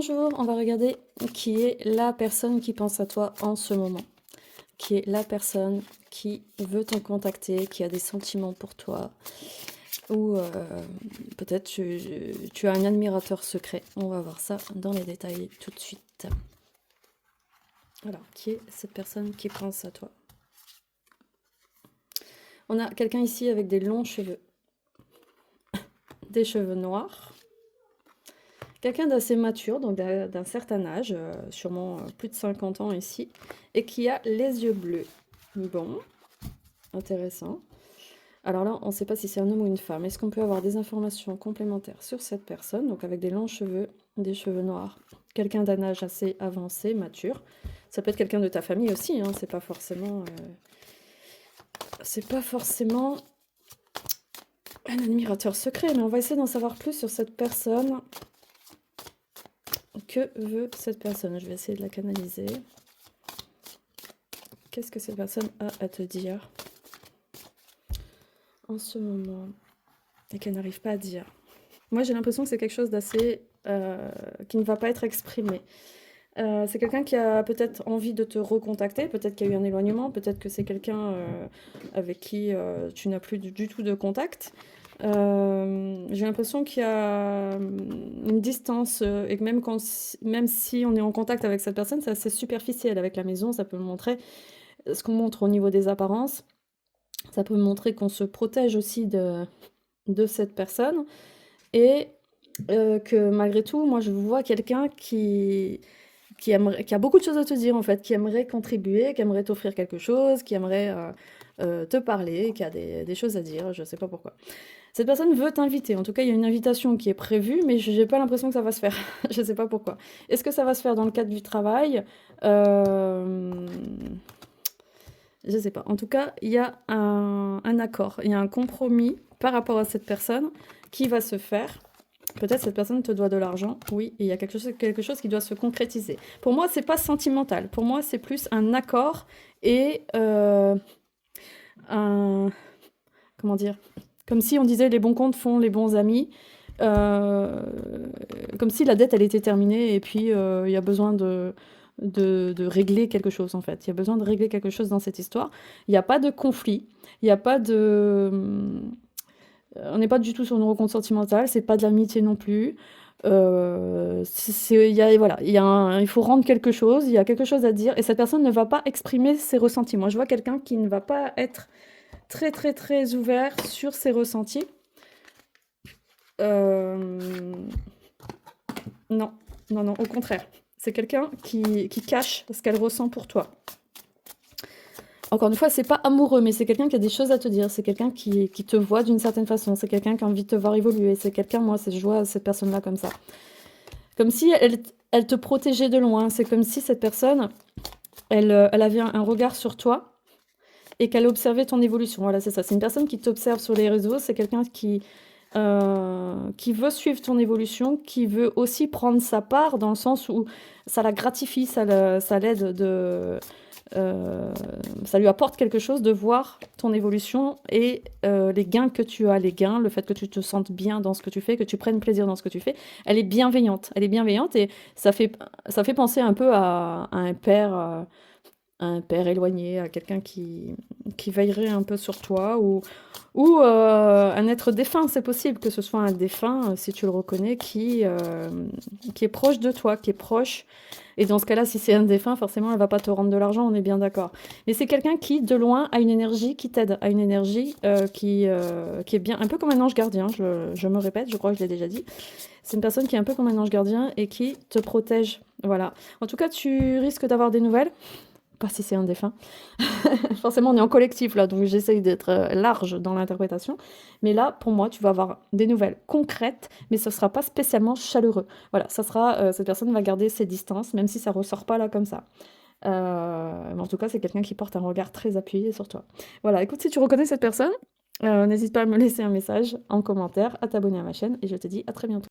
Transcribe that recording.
Bonjour, on va regarder qui est la personne qui pense à toi en ce moment. Qui est la personne qui veut te contacter, qui a des sentiments pour toi. Ou peut-être tu as un admirateur secret. On va voir ça dans les détails tout de suite. Alors, qui est cette personne qui pense à toi? On a quelqu'un ici avec des longs cheveux. Des cheveux noirs. Quelqu'un d'assez mature, donc d'un certain âge, sûrement plus de 50 ans ici, et qui a les yeux bleus. Bon, intéressant. Alors là, on ne sait pas si c'est un homme ou une femme. Est-ce qu'on peut avoir des informations complémentaires sur cette personne? Donc avec des longs cheveux, des cheveux noirs, quelqu'un d'un âge assez avancé, mature. Ça peut être quelqu'un de ta famille aussi, hein, c'est pas forcément un admirateur secret, mais on va essayer d'en savoir plus sur cette personne. Que veut cette personne? Je vais essayer de la canaliser. Qu'est-ce que cette personne a à te dire en ce moment et qu'elle n'arrive pas à dire? Moi, j'ai l'impression que c'est quelque chose d'assez qui ne va pas être exprimé. C'est quelqu'un qui a peut-être envie de te recontacter, peut-être qu'il y a eu un éloignement, peut-être que c'est quelqu'un avec qui tu n'as plus du tout de contact. J'ai l'impression qu'il y a une distance et que même si on est en contact avec cette personne, c'est assez superficiel. Avec la maison, ça peut montrer ce qu'on montre au niveau des apparences. Ça peut montrer qu'on se protège aussi de cette personne et que malgré tout, moi je vois quelqu'un qui a beaucoup de choses à te dire en fait, qui aimerait contribuer, qui aimerait t'offrir quelque chose, qui aimerait te parler, qui a des choses à dire, je sais pas pourquoi. Cette personne veut t'inviter, en tout cas il y a une invitation qui est prévue, mais j'ai pas l'impression que ça va se faire, je sais pas pourquoi. Est-ce que ça va se faire dans le cadre du travail? Je sais pas. En tout cas, il y a un accord, il y a un compromis par rapport à cette personne qui va se faire. Peut-être cette personne te doit de l'argent, oui, et il y a quelque chose qui doit se concrétiser. Pour moi, c'est pas sentimental. Pour moi, c'est plus un accord et un... Comment dire? Comme si on disait les bons comptes font les bons amis. Comme si la dette, elle était terminée et puis il y a besoin de régler quelque chose, en fait. Il y a besoin de régler quelque chose dans cette histoire. Il n'y a pas de conflit. Il n'y a pas de... On n'est pas du tout sur une rencontre sentimentale, c'est pas de l'amitié non plus. Voilà, il faut rendre quelque chose, il y a quelque chose à dire, et cette personne ne va pas exprimer ses ressentis. Moi, je vois quelqu'un qui ne va pas être très, très, très ouvert sur ses ressentis. Non, non, non, au contraire. C'est quelqu'un qui cache ce qu'elle ressent pour toi. Encore une fois, c'est pas amoureux, mais c'est quelqu'un qui a des choses à te dire. C'est quelqu'un qui te voit d'une certaine façon. C'est quelqu'un qui a envie de te voir évoluer. C'est quelqu'un, moi, je vois cette personne-là comme ça. Comme si elle te protégeait de loin. C'est comme si cette personne, elle avait un regard sur toi et qu'elle observait ton évolution. Voilà, c'est ça. C'est une personne qui t'observe sur les réseaux. C'est quelqu'un qui veut suivre ton évolution, qui veut aussi prendre sa part dans le sens où ça la gratifie, ça l'aide ça lui apporte quelque chose de voir ton évolution et les gains que tu as, le fait que tu te sentes bien dans ce que tu fais, que tu prennes plaisir dans ce que tu fais. Elle est bienveillante et ça fait penser un peu à un père éloigné, à quelqu'un qui veillerait un peu sur toi, ou un être défunt, c'est possible que ce soit un défunt, si tu le reconnais, qui est proche de toi, qui est proche. Et dans ce cas-là, si c'est un défunt, forcément, elle va pas te rendre de l'argent, on est bien d'accord. Mais c'est quelqu'un qui, de loin, a une énergie qui t'aide, a une énergie qui est bien, un peu comme un ange gardien, je me répète, je crois que je l'ai déjà dit. C'est une personne qui est un peu comme un ange gardien et qui te protège, voilà. En tout cas, tu risques d'avoir des nouvelles. Pas si c'est un défunt. Forcément, on est en collectif là, donc j'essaye d'être large dans l'interprétation. Mais là, pour moi, tu vas avoir des nouvelles concrètes, mais ce ne sera pas spécialement chaleureux. Voilà, ça sera, cette personne va garder ses distances, même si ça ressort pas là comme ça. Mais en tout cas, c'est quelqu'un qui porte un regard très appuyé sur toi. Voilà, écoute, si tu reconnais cette personne, n'hésite pas à me laisser un message en commentaire, à t'abonner à ma chaîne, et je te dis à très bientôt.